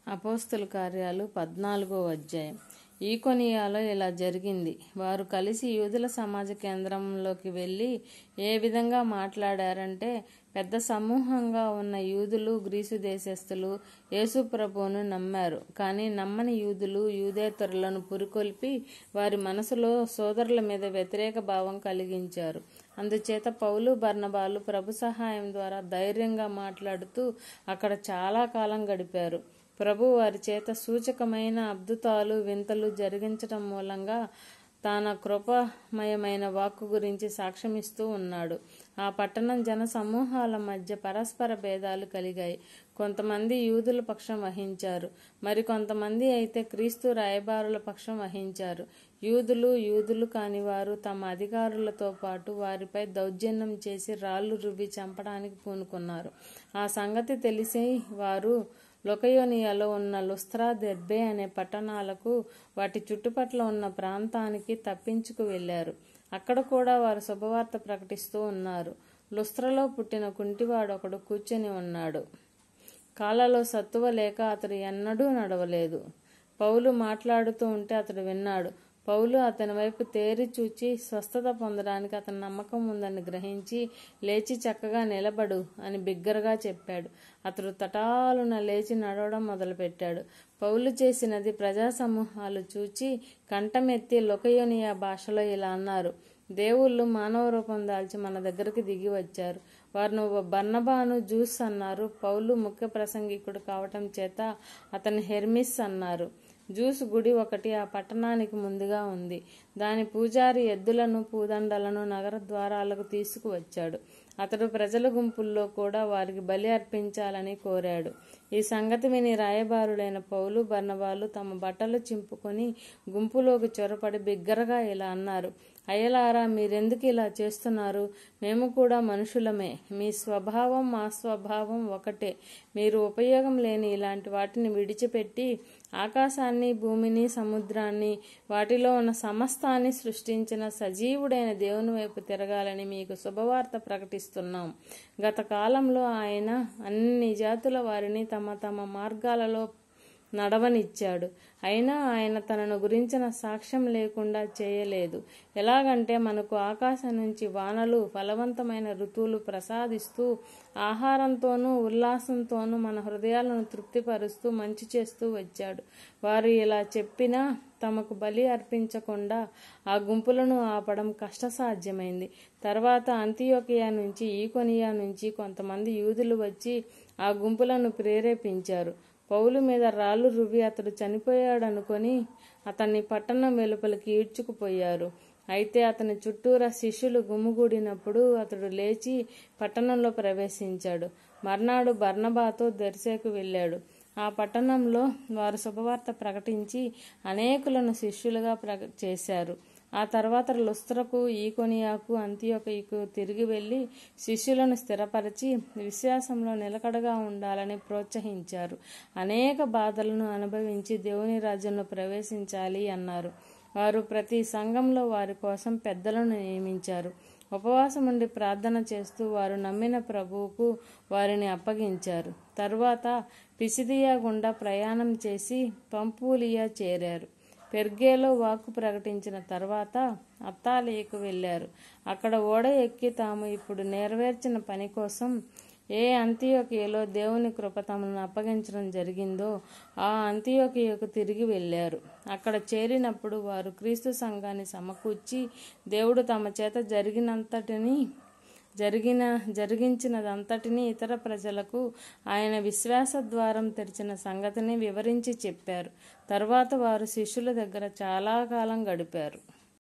అపోస్తలుల కార్యాలు 14వ అధ్యాయం. ఈకొనియాలో ఇలా జరిగింది. వారు కలిసి యూదుల సమాజ కేంద్రంలోకి వెళ్ళి ఏ విధంగా మాట్లాడారంటే, పెద్ద సమూహంగా ఉన్న యూదులు, గ్రీసు దేశస్థులు యేసు ప్రభువును నమ్మారు. కానీ నమ్మని యూదులు యూదేతరులను పురికొల్పి వారి మనసులో సోదరుల మీద వ్యతిరేక భావం కలిగించారు. అందుచేత పౌలు, బర్నబాలు ప్రభు సహాయం ద్వారా ధైర్యంగా మాట్లాడుతూ అక్కడ చాలా కాలం గడిపారు. ప్రభు వారి చేత సూచకమైన అద్భుతాలు, వింతలు జరిగించటం మూలంగా తన కృపమయమైన వాక్కు గురించి సాక్ష్యమిస్తూ ఉన్నాడు. ఆ పట్టణం జన సమూహాల మధ్య పరస్పర భేదాలు కలిగాయి. కొంతమంది యూదుల పక్షం వహించారు, మరికొంతమంది అయితే క్రీస్తు రాయబారుల పక్షం వహించారు. యూదులు కాని వారు తమ అధికారులతో పాటు వారిపై దౌర్జన్యం చేసి రాళ్లు రువ్వి చంపడానికి పూనుకున్నారు. ఆ సంగతి తెలిసి వారు లుకయోనియాలో ఉన్న లుస్త్రా, దెర్బే అనే పట్టణాలకు, వాటి చుట్టుపట్ల ఉన్న ప్రాంతానికి తప్పించుకు వెళ్లారు. అక్కడ కూడా వారు శుభవార్త ప్రకటిస్తూ ఉన్నారు. లుస్త్రలో పుట్టిన కుంటివాడు ఒకడు కూర్చొని ఉన్నాడు. కాళ్ళలో సత్తువ లేక అతడు ఎన్నడూ నడవలేదు. పౌలు మాట్లాడుతూ ఉంటే అతడు విన్నాడు. పౌలు అతని వైపు తేరి చూచి స్వస్థత పొందడానికి అతని నమ్మకం ఉందని గ్రహించి, లేచి చక్కగా నిలబడు అని బిగ్గరగా చెప్పాడు. అతడు తటాలున లేచి నడవడం మొదలుపెట్టాడు. పౌలు చేసినది ప్రజా సమూహాలు చూచి కంఠమెత్తి లుకయోనియా భాషలో ఇలా అన్నారు: దేవుళ్ళు మానవ రూపం దాల్చి మన దగ్గరికి దిగి వచ్చారు. వారు బర్నబాను జూస్ అన్నారు. పౌలు ముఖ్య ప్రసంగికుడు కావటం చేత అతని హెర్మిస్ అన్నారు. జూస్ గుడి ఒకటి ఆ పట్టణానికి ముందుగా ఉంది. దాని పూజారి ఎద్దులను, పూదండలను నగర ద్వారాలకు తీసుకువచ్చాడు. అతడు ప్రజల గుంపుల్లో కూడా వారికి బలి అర్పించాలని కోరాడు. ఈ సంగతి విని రాయబారులైన పౌలు, బర్నబాలు తమ బట్టలు చింపుకొని గుంపులోకి చొరపడి బిగ్గరగా ఇలా అన్నారు: అయ్యలారా, మీరెందుకు ఇలా చేస్తున్నారు? మేము కూడా మనుషులమే. మీ స్వభావం మా స్వభావం ఒకటే. మీరు ఉపయోగం లేని ఇలాంటి వాటిని విడిచిపెట్టి ఆకాశాన్ని, భూమిని, సముద్రాన్ని, వాటిలో ఉన్న సమస్తాన్ని సృష్టించిన సజీవుడైన దేవుని వైపు తిరగాలని మీకు శుభవార్త ప్రకటిస్తున్నాం. గత కాలంలో ఆయన అన్ని జాతుల వారిని తమ తమ మార్గాలలో నడవనిచ్చాడు. అయినా ఆయన తనను గురించిన సాక్ష్యం లేకుండా చేయలేదు. ఎలాగంటే, మనకు ఆకాశం నుంచి వానలు, ఫలవంతమైన ఋతువులు ప్రసాదిస్తూ, ఆహారంతోనూ ఉల్లాసంతోనూ మన హృదయాలను తృప్తిపరుస్తూ మంచి చేస్తూ వచ్చాడు. వారు ఇలా చెప్పినా తమకు బలి అర్పించకుండా ఆ గుంపులను ఆపడం కష్టసాధ్యమైంది. తర్వాత అంతియోకియా నుంచి, ఈకొనియా నుంచి కొంతమంది యూదులు వచ్చి ఆ గుంపులను ప్రేరేపించారు. పౌలు మీద రాళ్లు రువ్వి అతడు చనిపోయాడనుకొని అతన్ని పట్టణం వెలుపలికి ఈడ్చుకుపోయారు. అయితే అతని చుట్టూరా శిష్యులు గుమిగూడినప్పుడు అతడు లేచి పట్టణంలో ప్రవేశించాడు. మర్నాడు బర్నబాతో దెర్బేకు వెళ్ళాడు. ఆ పట్టణంలో వారు శుభవార్త ప్రకటించి అనేకులను శిష్యులుగా చేశారు. ఆ తర్వాత లుస్త్రకు, ఈకొనియాకు, అంతియోకియకు తిరిగి వెళ్లి శిష్యులను స్థిరపరిచి విశ్వాసంలో నిలకడగా ఉండాలని ప్రోత్సహించారు. అనేక బాధలను అనుభవించి దేవుని రాజ్యంలో ప్రవేశించాలి అన్నారు. వారు ప్రతి సంఘంలో వారి కోసం పెద్దలను నియమించారు. ఉపవాసం ఉండి ప్రార్థన చేస్తూ వారు నమ్మిన ప్రభువుకు వారిని అప్పగించారు. తరువాత పిసిదియా గుండా ప్రయాణం చేసి పంఫూలియా చేరారు. పెర్గేలో వాక్కు ప్రకటించిన తర్వాత అత్తాలియకు వెళ్లారు. అక్కడ ఓడ ఎక్కి తాము ఇప్పుడు నెరవేర్చిన పని కోసం ఏ అంతియోకియలో దేవుని కృప తమను అప్పగించడం జరిగిందో ఆ అంతియోకియకు తిరిగి వెళ్లారు. అక్కడ చేరినప్పుడు వారు క్రీస్తు సంఘాన్ని సమకూర్చి దేవుడు తమ చేత జరిగించినదంతటినీ ఇతర ప్రజలకు ఆయన విశ్వాస ద్వారం తెరిచిన సంగతిని వివరించి చెప్పారు. తరువాత వారు శిష్యుల దగ్గర చాలా కాలం గడిపారు.